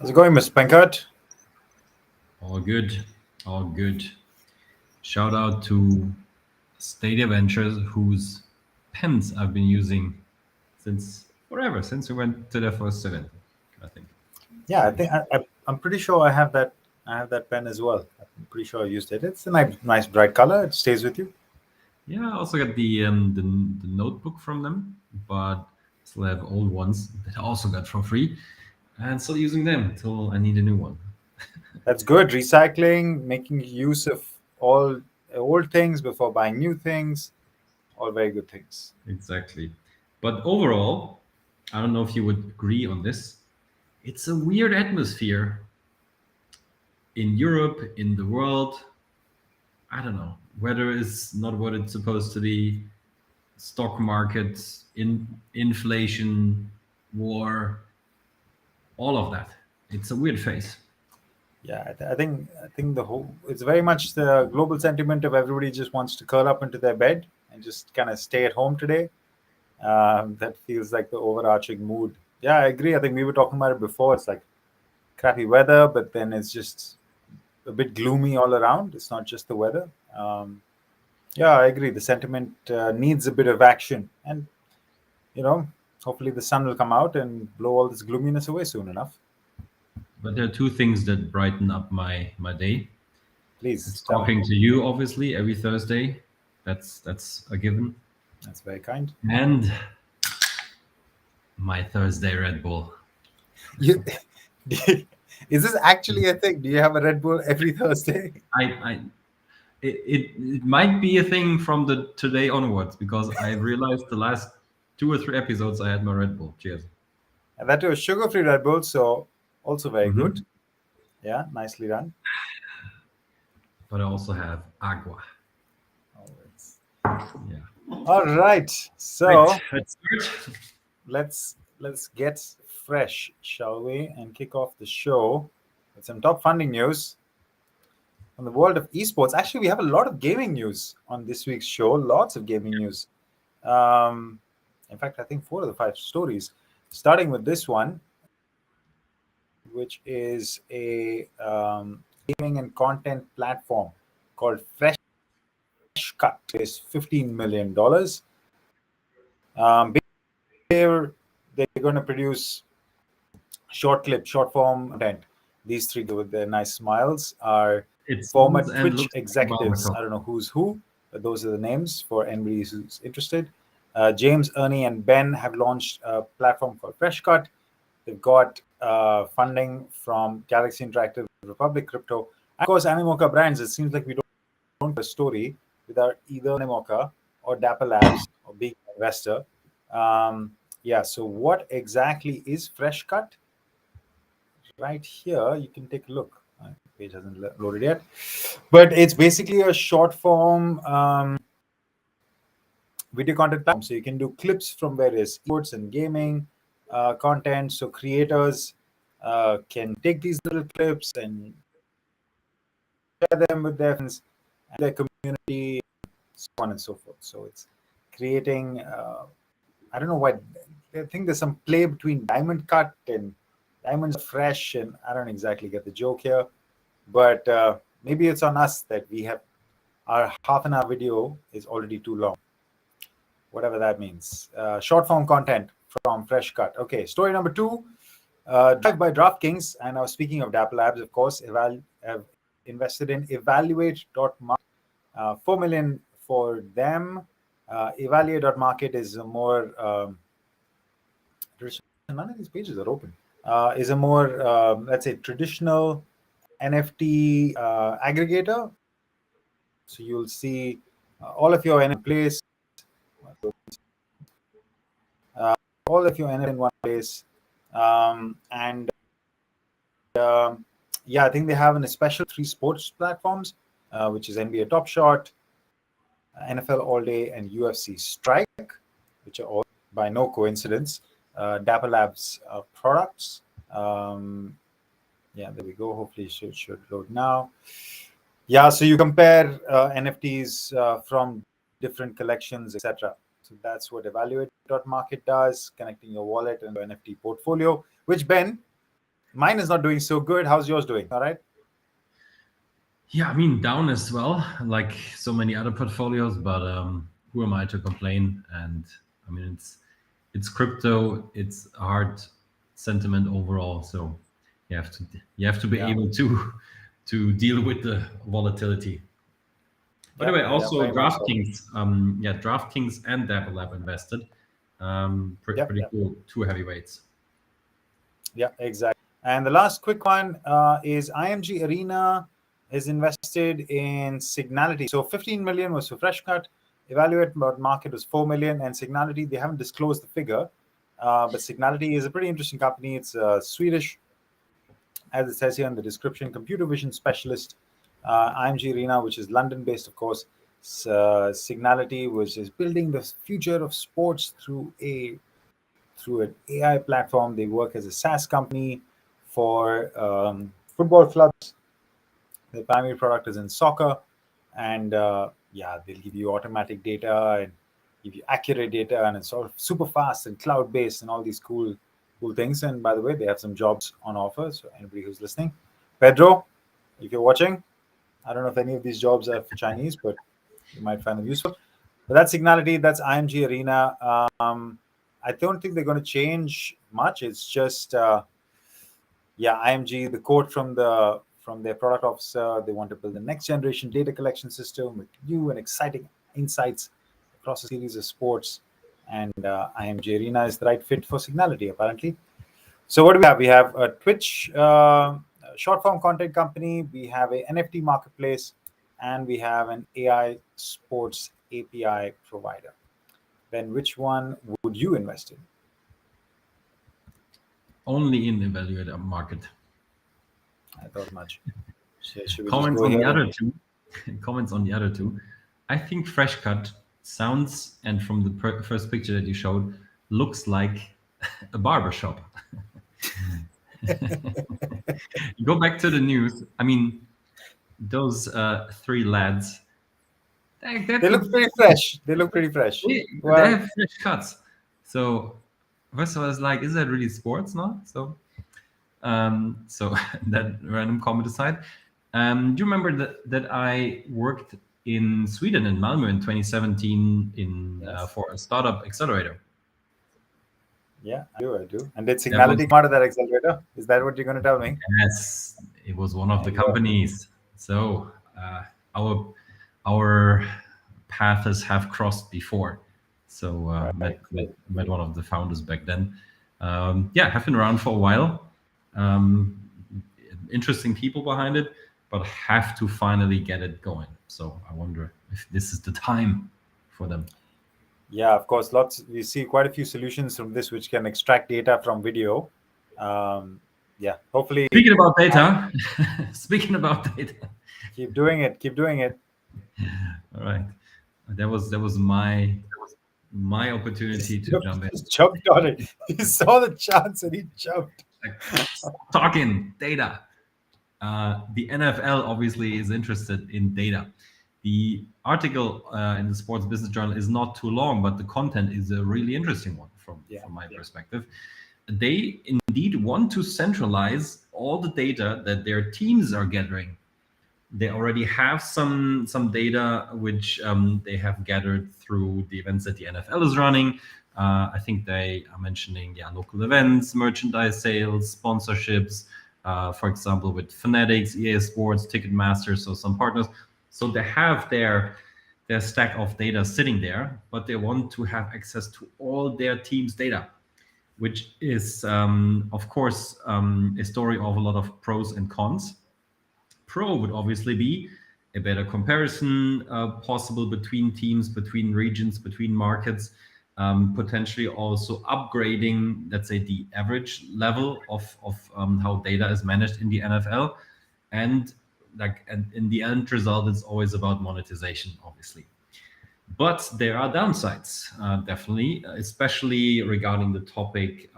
How's it going, Mr. Pankaj? All good. All good. Shout out to Stadia Ventures, whose pens I've been using since forever, since we went to their first event, I think. Yeah, I think I'm pretty sure I have that. I have that pen as well. I'm pretty sure I used it. It's a nice bright color. It stays with you. Yeah, I also got the notebook from them, but still have old ones that I also got for free, and still using them until I need a new one. That's good. Recycling, making use of all old things before buying new things. All very good things. Exactly. But overall, I don't know if you would agree on this. It's a weird atmosphere in Europe, in the world. I don't know. Weather is not what it's supposed to be. Stock markets, inflation, war, all of that. It's a weird phase. Yeah, I think the whole it's very much the global sentiment of everybody just wants to curl up into their bed and just kind of stay at home today. That feels like the overarching mood. Yeah, I agree. I think we were talking about it before. It's like crappy weather, but then it's just a bit gloomy all around. It's not just the weather. Yeah, I agree. The sentiment needs a bit of action, and you know, hopefully the sun will come out and blow all this gloominess away soon enough. But there are two things that brighten up my day. Please It's tell me. talking to you, obviously, every Thursday. That's a given. That's very kind. And my Thursday Red Bull. You, is this actually a thing? Do you have a Red Bull every Thursday? I it might be a thing from the today onwards because I realized the last 2 or 3 episodes I had my Red Bull. Cheers. And that was sugar-free Red Bull, so also very good. Mhm. Yeah, nicely done. But I also have agua. Always. Yeah. All right, Right. so Let's start. let's get fresh, shall we, and kick off the show with some top funding news from the world of esports. Actually, we have a lot of gaming news on this week's show. Lots of gaming news. Um, in fact, I think 4 of the 5 stories. Starting with this one, which is a gaming and content platform called Freshcut. Is $15 million. They're going to produce short form content. These 3 with their nice smiles are It former sounds and Twitch looks like executives. Barbara. I don't know who's who, but those are the names for anybody who's interested. James, Ernie, and Ben have launched a platform called Freshcut. They've got funding from Galaxy Interactive, Republic Crypto, and of course Animoca Brands. It seems like we don't have a story without either Animoca or Dapper Labs or being an investor. Yeah, so what exactly is Freshcut? Right here, you can take a look. The page hasn't loaded yet, but it's basically a short form video content platform. So you can do clips from various sports and gaming content. So creators can take these little clips and share them with their friends and their community, so on and so forth. So it's creating. I don't know why. I think there's some play between Diamond Cut and Diamonds Fresh, and I don't exactly get the joke here. But maybe it's on us that we have our half-an-hour video is already too long, whatever that means. Short form content from Freshcut. Okay, story number 2. Drive by DraftKings, and I was speaking of Dapper Labs, of course, have invested in Evaluate.market. $4 million for them. Evaluate.market is a more none of these pages are open. Is a more let's say traditional NFT aggregator. So you'll see all of your NFT place, all of your NFT in one place, and yeah, I think they have an special 3 sports platforms. which is NBA Top Shot, NFL All Day, and UFC Strike, which are all, by no coincidence, Dapper Labs products. Yeah, there we go. Hopefully, it should load now. Yeah, so you compare NFTs from different collections, etc. So that's what Evaluate.market does, connecting your wallet and your NFT portfolio, which, Ben, mine is not doing so good. How's yours doing? All right. Yeah, I mean, down as well, like so many other portfolios, but who am I to complain? And I mean, it's crypto, it's a hard sentiment overall, so you have to be able to deal with the volatility. By the way, also very much so. DraftKings and Dapper Lab invested. Pretty cool, two heavyweights. Yeah, exactly. And the last quick one is IMG Arena is invested in Signality. So 15 million was for Freshcut. Evaluate.market was 4 million, and Signality, they haven't disclosed the figure, but Signality is a pretty interesting company. It's Swedish, as it says here in the description, computer vision specialist. IMG Arena, which is London-based, of course. Signality, which is building the future of sports through an AI platform. They work as a SaaS company for football clubs. The primary product is in soccer, and they'll give you automatic data and give you accurate data, and it's sort of super fast and cloud-based and all these cool things. And by the way, they have some jobs on offer. So anybody who's listening, Pedro, if you're watching, I don't know if any of these jobs are for Chinese, but you might find them useful. But that's Signality, that's IMG Arena. I don't think they're going to change much. It's just, IMG, the quote from their product officer, they want to build the next generation data collection system with new and exciting insights across a series of sports. And IMG Arena is the right fit for Signality, apparently. So what do we have? We have a Twitch short form content company. We have a NFT marketplace, and we have an AI sports API provider. Then which one would you invest in? Only in Evaluate.market. I thought much. Comments on the other two. Comments on the other two. I think Freshcut sounds, and from the first picture that you showed, looks like a barbershop. Go back to the news. I mean, those three lads. They look pretty fresh. They look pretty fresh. They have fresh cuts. So first of all, I was like, is that really sports now? So that random comment aside. Do you remember that I worked in Sweden, in Malmö, in 2017 for a startup accelerator? Yeah, I do. And did Signality come out of that accelerator? Is that what you're going to tell me? Yes, it was one of the companies. So our paths have crossed before. So met one of the founders back then. Have been around for a while. Interesting people behind it, but have to finally get it going. So I wonder if this is the time for them. Yeah, of course. We see quite a few solutions from this which can extract data from video. Hopefully. Speaking about data, keep doing it. All right, that was my opportunity to jump in. Just jumped on it. He saw the chance and he jumped. Talking data. The NFL obviously is interested in data. The article in the Sports Business Journal is not too long, but the content is a really interesting one from my perspective. They indeed want to centralize all the data that their teams are gathering. They already have some data which they have gathered through the events that the NFL is running. I think they are mentioning local events, merchandise sales, sponsorships, for example, with Fanatics, EA Sports, Ticketmaster, so some partners. So they have their stack of data sitting there, but they want to have access to all their team's data, which is, of course, a story of a lot of pros and cons. Pro would obviously be a better comparison possible between teams, between regions, between markets, potentially also upgrading, let's say, the average level of how data is managed in the NFL. And like, and in the end result, it's always about monetization, obviously. But there are downsides, definitely, especially regarding the topic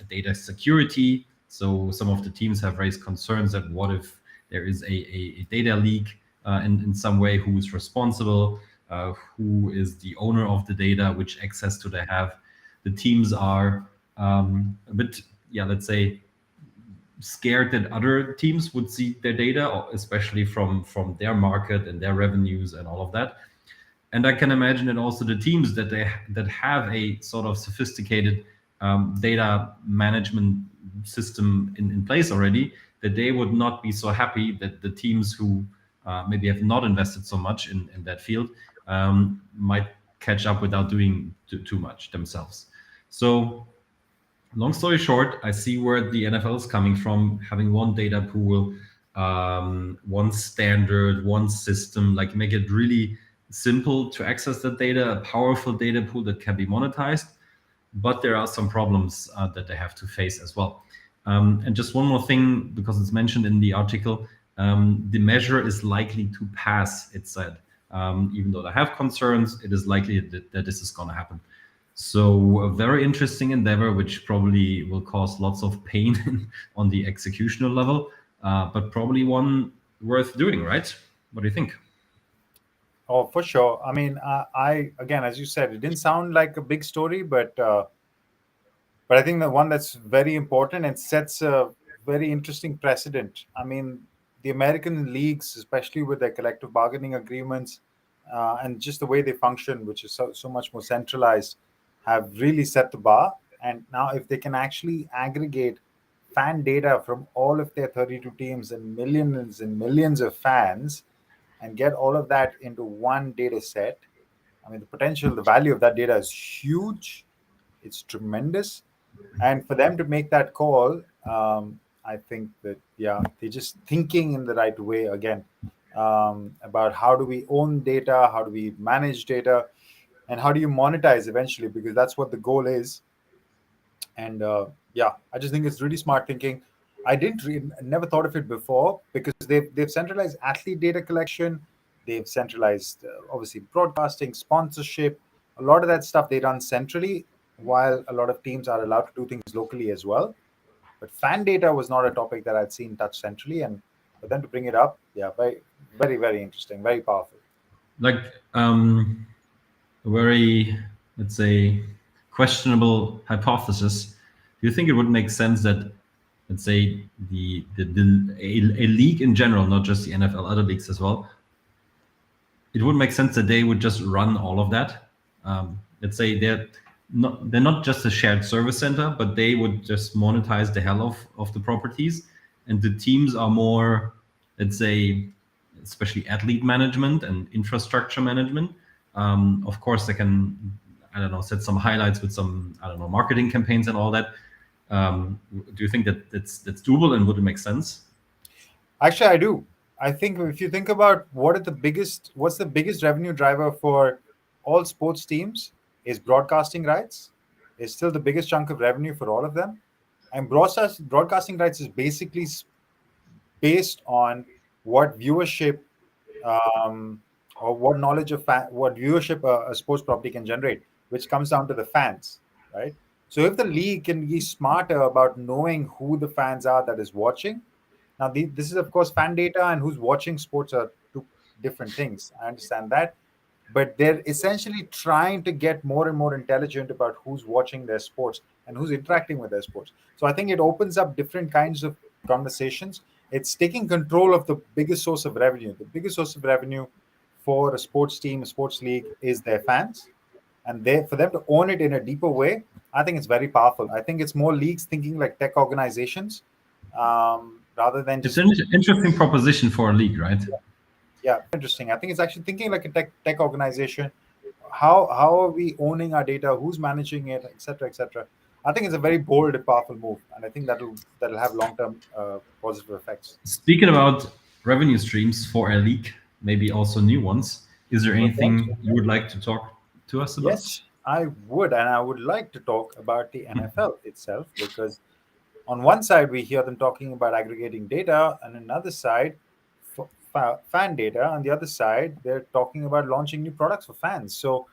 data security. So some of the teams have raised concerns that what if there is a data leak in some way, who is responsible, who is the owner of the data, which access do they have. The teams are a bit, yeah, let's say, scared that other teams would see their data, especially from their market and their revenues and all of that. And I can imagine that also the teams that have a sort of sophisticated data management system in place already, that they would not be so happy that the teams who maybe have not invested so much in that field might catch up without doing too much themselves. So long story short, I see where the NFL is coming from, having one data pool, one standard, one system, like make it really simple to access the data, a powerful data pool that can be monetized. But there are some problems that they have to face as well. And just one more thing, because it's mentioned in the article, the measure is likely to pass, it said. Even though they have concerns, it is likely that this is going to happen. So a very interesting endeavor, which probably will cause lots of pain on the executional level, but probably one worth doing, right? What do you think? Oh, for sure. I mean, I again, as you said, it didn't sound like a big story, but I think the one that's very important and sets a very interesting precedent. I mean, the American leagues, especially with their collective bargaining agreements and just the way they function, which is so much more centralized, have really set the bar. And now, if they can actually aggregate fan data from all of their 32 teams and millions of fans and get all of that into one data set, I mean, the potential, the value of that data is huge. It's tremendous. And for them to make that call, I think that, yeah, they're just thinking in the right way again, about how do we own data, how do we manage data, and how do you monetize eventually, because that's what the goal is. And yeah, I just think it's really smart thinking. I didn't never thought of it before, because they've centralized athlete data collection, they've centralized obviously broadcasting, sponsorship, a lot of that stuff they run centrally, while a lot of teams are allowed to do things locally as well. But fan data was not a topic that I'd seen touched centrally, and for them to bring it up, yeah, very interesting, very powerful. Like a very, let's say, questionable hypothesis. Do you think it would make sense that, let's say, a league in general, not just the NFL, other leagues as well, it would make sense that they would just run all of that. Let's say they're not just a shared service center, but they would just monetize the hell of the properties, and the teams are more, let's say, especially athlete management and infrastructure management. Of course, they can, I don't know, set some highlights with some, I don't know, marketing campaigns and all that. Do you think that that's doable, and would it make sense? Actually, I do. I think if you think about what's the biggest revenue driver for all sports teams, is broadcasting rights. Is still the biggest chunk of revenue for all of them. And broadcasting rights is basically based on what viewership, um, or what knowledge of what viewership a sports property can generate, which comes down to the fans, right? So if the league can be smarter about knowing who the fans are that is watching. Now, this is of course fan data, and who's watching sports are two different things. I understand that, but they're essentially trying to get more and more intelligent about who's watching their sports and who's interacting with their sports. So I think it opens up different kinds of conversations. It's taking control of the biggest source of revenue. The biggest source of revenue for a sports team, a sports league, is their fans, and they for them to own it in a deeper way. I think it's very powerful. I think it's more leagues thinking like tech organizations, rather than It's just, an interesting proposition for a league, right? yeah, interesting. I think it's actually thinking like a tech organization. How are we owning our data? Who's managing it, etc., etc. I think it's a very bold and powerful move, and I think that'll have long term positive effects. Speaking about revenue streams for a league, maybe also new ones, is there Good point. anything you would like to talk to us about? Yes, I would, and I would like to talk about the NFL itself, because on one side we hear them talking about aggregating data, and another side fan data. On the other side, they're talking about launching new products for fans. So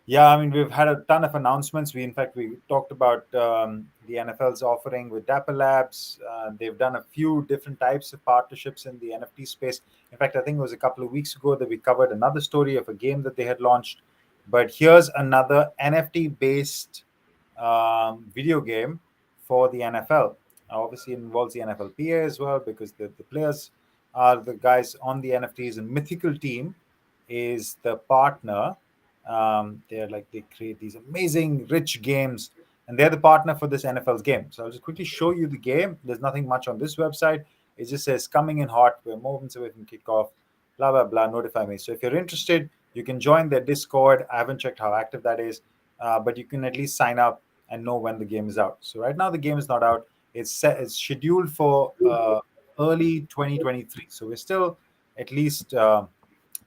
yeah, I mean, we've had a ton of announcements. In fact, we talked about the NFL's offering with Dapper Labs. They've done a few different types of partnerships in the NFT space. In fact, I think it was a couple of weeks ago that we covered another story of a game that they had launched. But here's another NFT-based video game for the NFL. Obviously, it involves the NFLPA as well because the players are the guys on the NFTs, and Mythical team is the partner. They're like they create these amazing rich games, and they're the partner for this NFL's game. So I'll just quickly show you the game. There's nothing much on this website. It just says coming in hot. We're moments away from kickoff. Blah blah blah. Notify me. So if you're interested, you can join their Discord. I haven't checked how active that is, but you can at least sign up and know when the game is out. So right now the game is not out. It's set. It's scheduled for early 2023. So we're still at least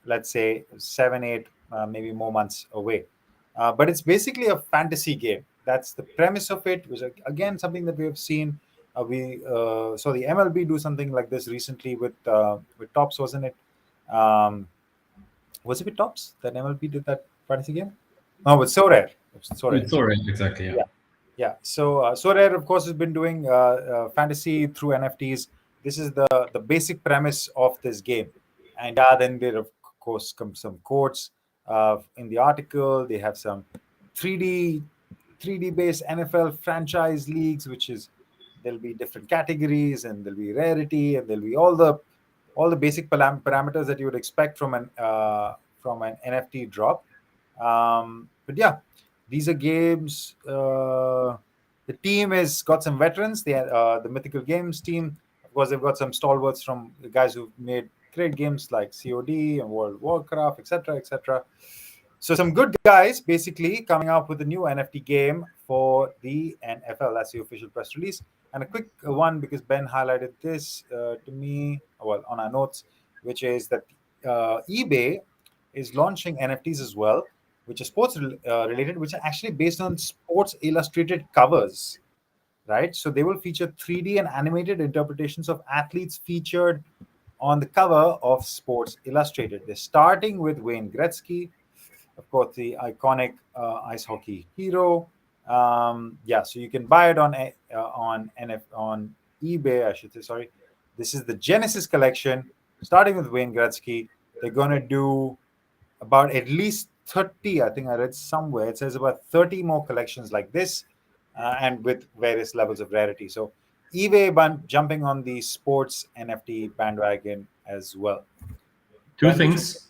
let's say 7, 8, maybe more months away. But it's basically a fantasy game. That's the premise of it. Which again something that we have seen. We saw the MLB do something like this recently with Tops, wasn't it? Um, was it with Tops that MLB did that fantasy game? No, with Sorare. Sorare. It's all right, exactly. Yeah. Yeah, yeah. So Sorare, of course, has been doing fantasy through NFTs. This is the basic premise of this game, and then there of course come some quotes in the article. They have some 3D 3D based NFL franchise leagues, which is there'll be different categories and there'll be rarity and there'll be all the basic parameters that you would expect from an NFT drop. But yeah, these are games. The team has got some veterans. The Mythical Games team. Of course, they've got some stalwarts from the guys who've made great games like COD and World of Warcraft, etc., etc. So some good guys basically coming up with a new NFT game for the NFL. That's the official press release. And a quick one because Ben highlighted this to me, well, on our notes, which is that eBay is launching NFTs as well, which are sports related, which are actually based on Sports Illustrated covers, right? So they will feature 3D and animated interpretations of athletes featured on the cover of Sports Illustrated. They're starting with Wayne Gretzky, of course, the iconic ice hockey hero. Yeah, so you can buy it on eBay, I should say. Sorry, this is the Genesis collection, starting with Wayne Gretzky. They're gonna do about at least 30. I think I read somewhere it says about 30 more collections like this, and with various levels of rarity. So eBay jumping on the sports NFT bandwagon as well. Two Ben, did you? things.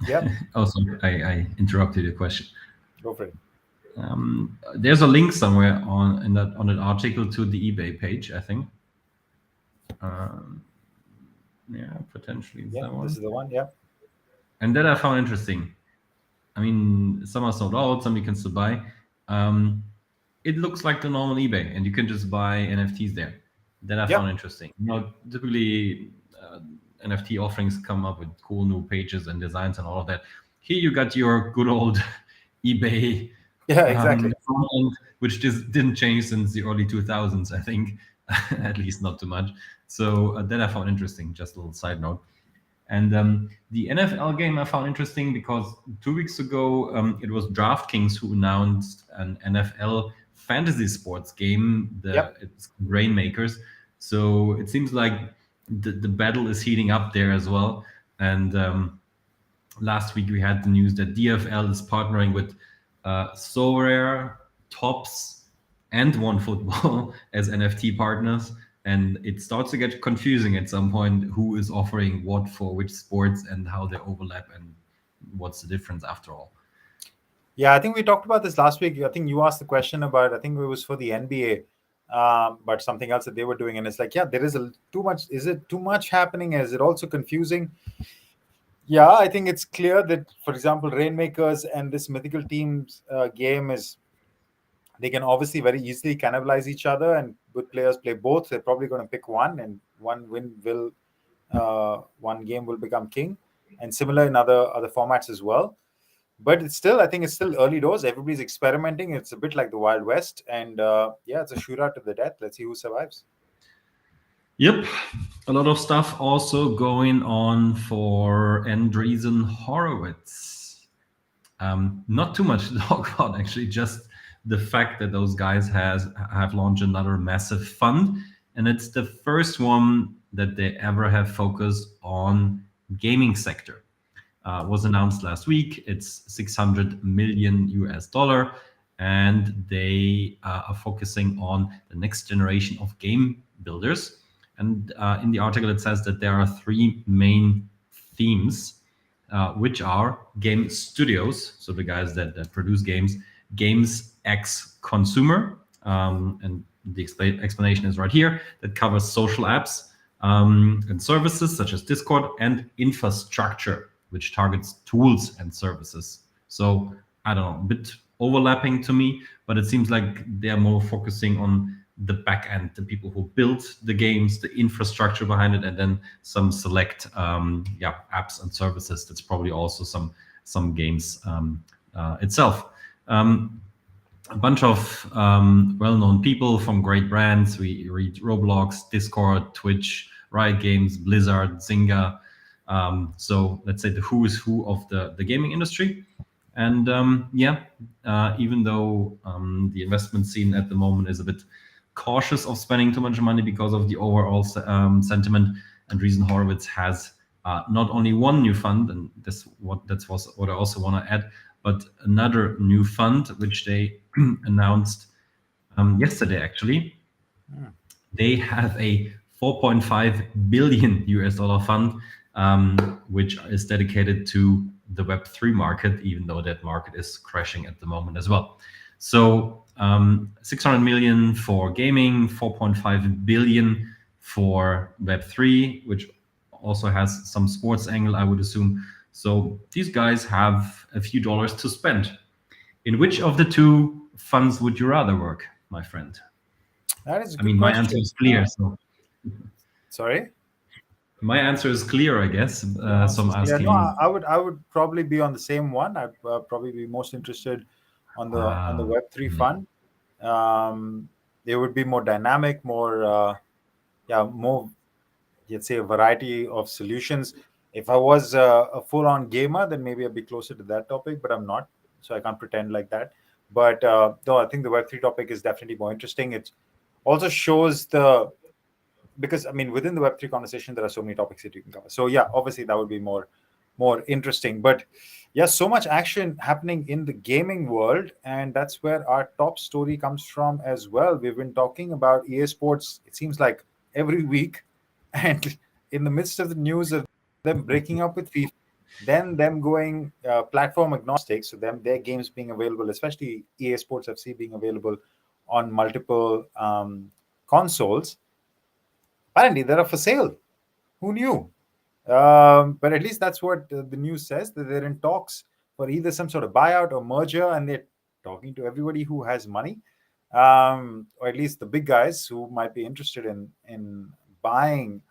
Yep, Oh, sorry, I interrupted your question. go for it. There's a link somewhere on an article to the eBay page, I think. Yeah, potentially it's Yeah, that one. this is the one. Yeah. And that I found interesting. I mean, some are sold out, some you can still buy. It looks like the normal eBay, and you can just buy NFTs there. That I Yep. found interesting. You know, typically NFT offerings come up with cool new pages and designs and all of that. Here you got your good old eBay Yeah, exactly. front end, which just didn't change since the early 2000s, I think, at least not too much. So that I found interesting. Just a little side note. And the NFL game I found interesting because 2 weeks ago it was DraftKings who announced an NFL fantasy sports game. Yep. It's Rainmakers. So it seems like the battle is heating up there as well. And last week we had the news that DFL is partnering with Sorare, Tops, and OneFootball as NFT partners. And it starts to get confusing at some point who is offering what for which sports and how they overlap and what's the difference after all. Yeah, I think we talked about this last week. I think you asked the question about, I think it was for the NBA, but something else that they were doing. And it's like, yeah, there is too much. Is it too much happening? Is it also confusing? Yeah, I think it's clear that, for example, Rainmakers and this Mythical Teams game is, they can obviously very easily cannibalize each other, and good players play both. They're probably going to pick one, and one game will become king, and similar in other formats as well. But I think it's still early doors. Everybody's experimenting. It's a bit like the Wild West, and yeah, it's a shootout to the death. Let's see who survives. Yep, a lot of stuff also going on for Andreessen Horowitz. Not too much to talk about, actually. Just the fact that those guys has have launched another massive fund, and it's the first one that they ever have focused on gaming sector. Was announced last week. It's 600 million US dollar, and they are focusing on the next generation of game builders. And in the article, it says that there are three main themes, which are game studios, so the guys that produce games, games X consumer, and the explanation is right here, that covers social apps and services such as Discord, and infrastructure, which targets tools and services. So I don't know, a bit overlapping to me, but it seems like they're more focusing on the back end, the people who build the games, the infrastructure behind it, and then some select apps and services. That's probably also some games itself. A bunch of well-known people from great brands. We read Roblox, Discord, Twitch, Riot Games, Blizzard, Zynga. So let's say the who is who of the gaming industry. And even though the investment scene at the moment is a bit cautious of spending too much money because of the overall sentiment, Andreessen Horowitz has not only one new fund, and that's what I also want to add, but another new fund which they announced yesterday. Actually, they have a 4.5 billion US dollar fund, which is dedicated to the Web3 market, even though that market is crashing at the moment as well. So 600 million for gaming, 4.5 billion for Web3, which also has some sports angle, I would assume. So these guys have a few dollars to spend. In which of the two funds would you rather work, my friend? That is a I good mean, my answer question. is clear. So Sorry. my answer is clear, I guess. Your So answer I'm is clear. No, asking you. I would probably be on the same one. I'd probably be most interested on the Ah, Web3 mm, fund. Um, they would be more dynamic, more more, let's say, a variety of solutions. If I was a full-on gamer, then maybe I'd be closer to that topic, but I'm not, so I can't pretend like that. But no, I think the Web3 topic is definitely more interesting. It also shows the because I mean within the Web3 conversation there are so many topics that you can cover. So yeah, obviously that would be more interesting. But yeah, so much action happening in the gaming world, and that's where our top story comes from as well. We've been talking about EA Sports, it seems like every week, and in the midst of the news of them breaking up with FIFA, then them going platform agnostic, so them their games being available, especially EA Sports FC being available on multiple consoles. Apparently, they're up for sale. Who knew? But at least that's what the news says, that they're in talks for either some sort of buyout or merger, and they're talking to everybody who has money, or at least the big guys who might be interested in buying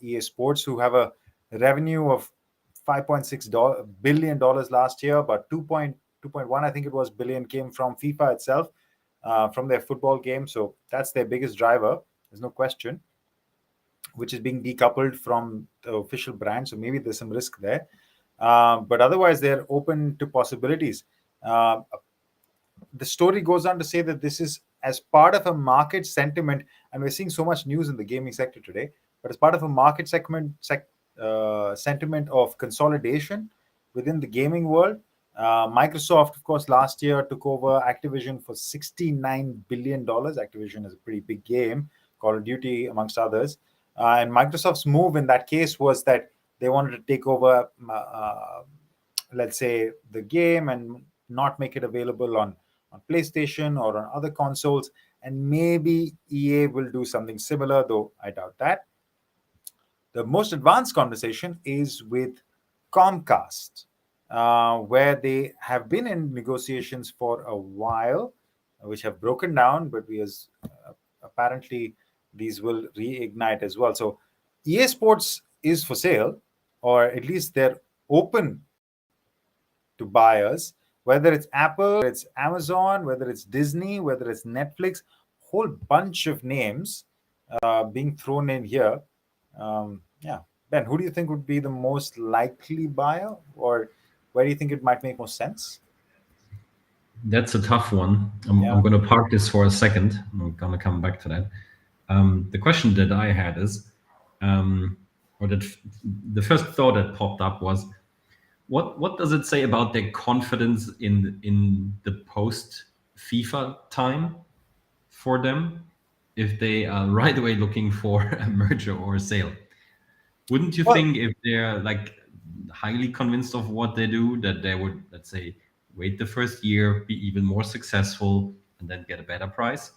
EA Sports, who have a revenue of $5.6 billion last year, but 2.1, I think it was, billion came from FIFA itself, from their football game. So that's their biggest driver. There's no question, which is being decoupled from the official brand. So maybe there's some risk there. But otherwise, they're open to possibilities. Uh, the story goes on to say that this is as part of a market sentiment, and we're seeing so much news in the gaming sector today, but as part of a market sentiment of consolidation within the gaming world. Microsoft, of course, last year took over Activision for $69 billion. Activision is a pretty big game, Call of Duty, amongst others. And Microsoft's move in that case was that they wanted to take over, let's say, the game and not make it available on PlayStation or on other consoles. And maybe EA will do something similar, though I doubt that. The most advanced conversation is with Comcast, where they have been in negotiations for a while, which have broken down, but apparently these will reignite as well. So EA Sports is for sale, or at least they're open to buyers, whether it's Apple, whether it's Amazon, whether it's Disney, whether it's Netflix, whole bunch of names being thrown in here. Yeah, Ben, who do you think would be the most likely buyer, or where do you think it might make more sense? That's a tough one. I'm Yeah. going to park this for a second. I'm going to come back to that. The question that I had is, or that the first thought that popped up was, what does it say about their confidence in the post FIFA time for them if they are right away looking for a merger or a sale? Wouldn't you Well, think if they're like highly convinced of what they do that they would, let's say, wait the first year, be even more successful, and then get a better price?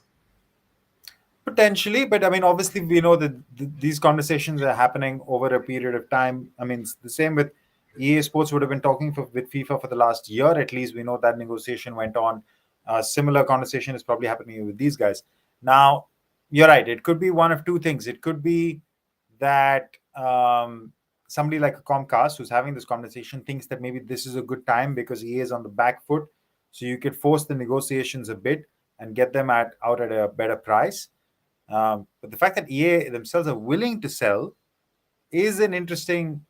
potentially, but I mean, obviously, we know that these conversations are happening over a period of time. I mean, it's the same with EA Sports would have been talking with FIFA for the last year at least. We know that negotiation went on. Similar conversation is probably happening with these guys. Now, you're right. It could be one of two things. It could be that somebody like a Comcast who's having this conversation thinks that maybe this is a good time because EA is on the back foot, so you could force the negotiations a bit and get them out at a better price. But the fact that EA themselves are willing to sell is an interesting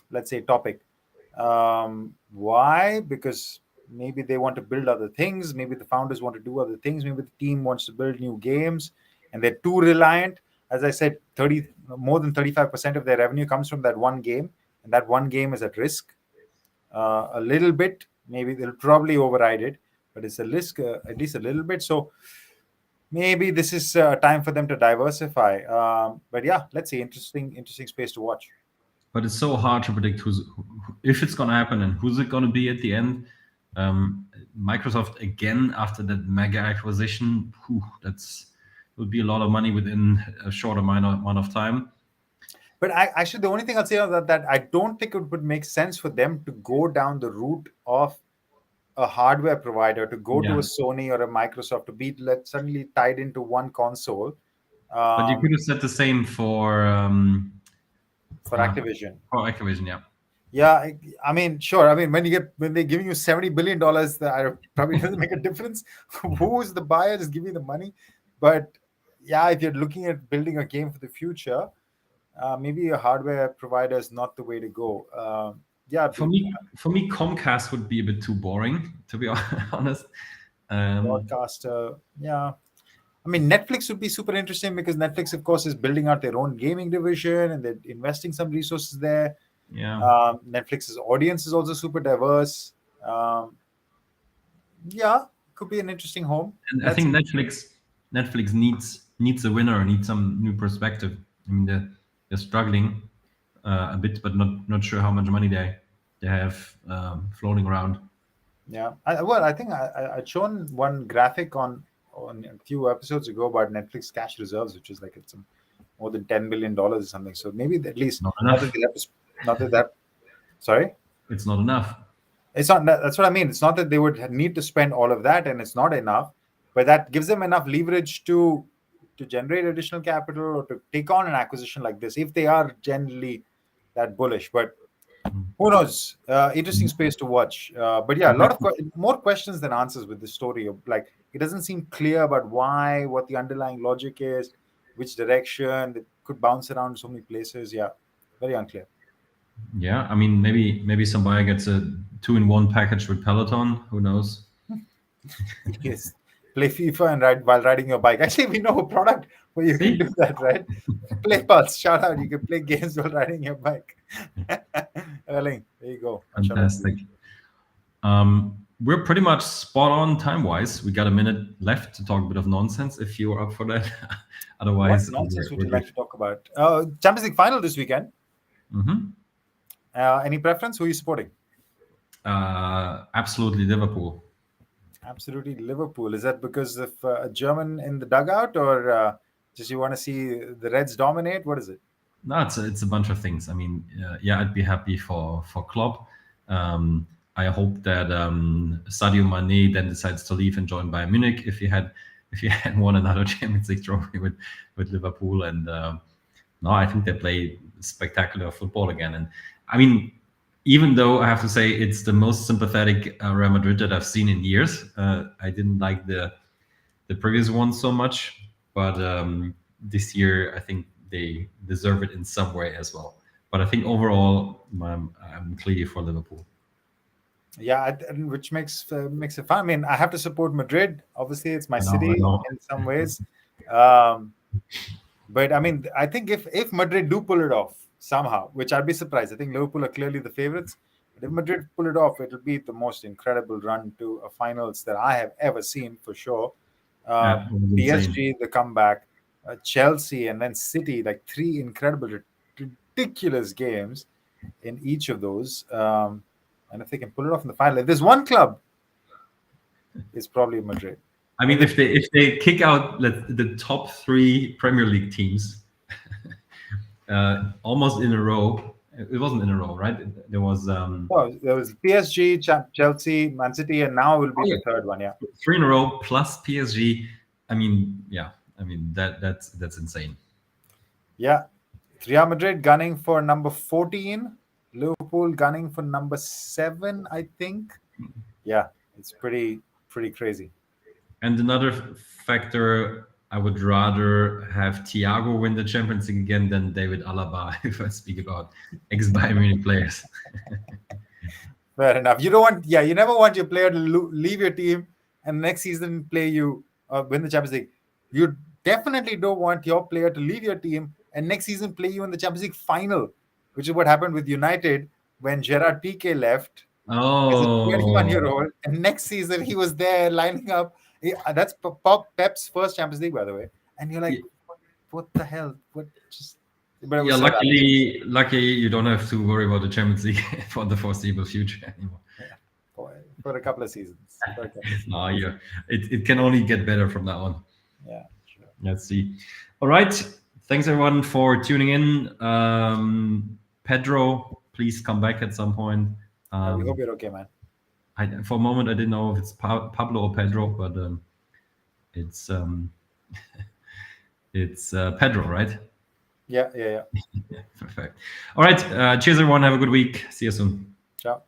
let's say topic. Why? Because maybe they want to build other things. Maybe the founders want to do other things. Maybe the team wants to build new games, and they're too reliant. As I said, more than 35% of their revenue comes from that one game, and that one game is at risk. A little bit, maybe they'll probably override it, but it's a risk at least a little bit. So maybe this is time for them to diversify. But yeah, let's see. Interesting space to watch. But it's so hard to predict if it's going to happen and who's it going to be at the end. Microsoft again after that mega acquisition, that's would be a lot of money within a short amount of time. But actually, the only thing I'll say on that I don't think it would make sense for them to go down the route of a hardware provider to go to Yeah. a Sony or a Microsoft to be suddenly tied into one console. But you could have said the same For Activision. for Activision, yeah. Yeah, I mean, sure. I mean, when they're giving you $70 billion, that probably doesn't make a difference. Who is the buyer? Just give me the money. But yeah, if you're looking at building a game for the future, maybe a hardware provider is not the way to go. Yeah, For me, Comcast would be a bit too boring, to be honest. broadcaster. Yeah, I mean, Netflix would be super interesting because Netflix, of course, is building out their own gaming division and they're investing some resources there. Yeah. Netflix's audience is also super diverse. Yeah, could be an interesting home. And I think Netflix needs a winner, needs some new perspective. I mean, they're struggling a bit, but not sure how much money they have floating around. Yeah, I think I'd shown one graphic on a few episodes ago about Netflix cash reserves, which is like it's more than $10 billion or something. So maybe at least Not not enough. that they have to, not that that. Sorry. It's not enough. It's not. That's what I mean. It's not that they would need to spend all of that, and it's not enough, but that gives them enough leverage to generate additional capital or to take on an acquisition like this if they are generally that bullish. But who knows? Interesting space to watch. But yeah, a lot of more questions than answers with this story. Like it doesn't seem clear about why, what the underlying logic is, which direction. It could bounce around so many places. Yeah, very unclear. Yeah, I mean, maybe some buyer gets a 2-in-1 package with Peloton. Who knows? Yes, play FIFA and ride while riding your bike. Actually, we know a product where you can See? do that, right? Play Pulse, shout out. You can play games while riding your bike. Erling, there you go. Fantastic. We're pretty much spot on time-wise. We got a minute left to talk a bit of nonsense if you're up for that. What Otherwise, nonsense would we're you like good. to talk about? Champions League final this weekend. Mhm. Any preference? Who are you supporting? Absolutely Liverpool. Absolutely Liverpool. Is that because of a German in the dugout, or just you want to see the Reds dominate? What is it? No, it's a bunch of things. I mean, yeah, I'd be happy for Klopp. I hope that Sadio Mane then decides to leave and join Bayern Munich if he had won another Champions League trophy with Liverpool. And no, I think they play spectacular football again. And I mean, even though I have to say it's the most sympathetic Real Madrid that I've seen in years, I didn't like the previous one so much. but this year I think they deserve it in some way as well. But I think overall, I'm clearly for Liverpool. Yeah, which makes it fun. I mean, I have to support Madrid. Obviously, it's my I city know. in some ways. Um, but I mean, I think if Madrid do pull it off somehow, which I'd be surprised. I think Liverpool are clearly the favorites. But if Madrid pull it off, it'll be the most incredible run to a finals that I have ever seen for sure. Yeah, it was insane. PSG, the comeback, Chelsea, and then City, like three incredible, ridiculous games in each of those. And if they can pull it off in the final, if there's one club, it's probably Madrid. I mean, if they kick out the top three Premier League teams almost in a row, it wasn't in a row, right? There was Oh, there was PSG, Chelsea, Man City, and now will be the third one. Yeah, three in a row plus PSG. I mean, yeah, I mean that's insane. yeah. Real Madrid gunning for number 14, Liverpool gunning for number 7, I think. Yeah, it's pretty crazy. And another factor, I would rather have Thiago win the Champions League again than David Alaba if I speak about ex-Bayern Munich players. Fair enough. You don't want, yeah, you never want your player to leave your team and next season play you win the Champions League. You definitely don't want your player to leave your team and next season play you in the Champions League final, which is what happened with United when Gerard Piqué left as a Oh, 21-year-old, and next season he was there lining up. That's Pep's first Champions League, by the way. And you're like, what the hell? What just? But it yeah. was so Lucky you don't have to worry about the Champions League for the foreseeable future anymore. for a couple of seasons. No, yeah, it can only get better from that one. Yeah, sure. Let's see. All right. Thanks everyone for tuning in. Pedro, please come back at some point. We hope you're okay, man. For a moment, I didn't know if it's Pablo or Pedro, but it's it's Pedro, right? Yeah. Perfect. All right. Cheers, everyone. Have a good week. See you soon. Ciao.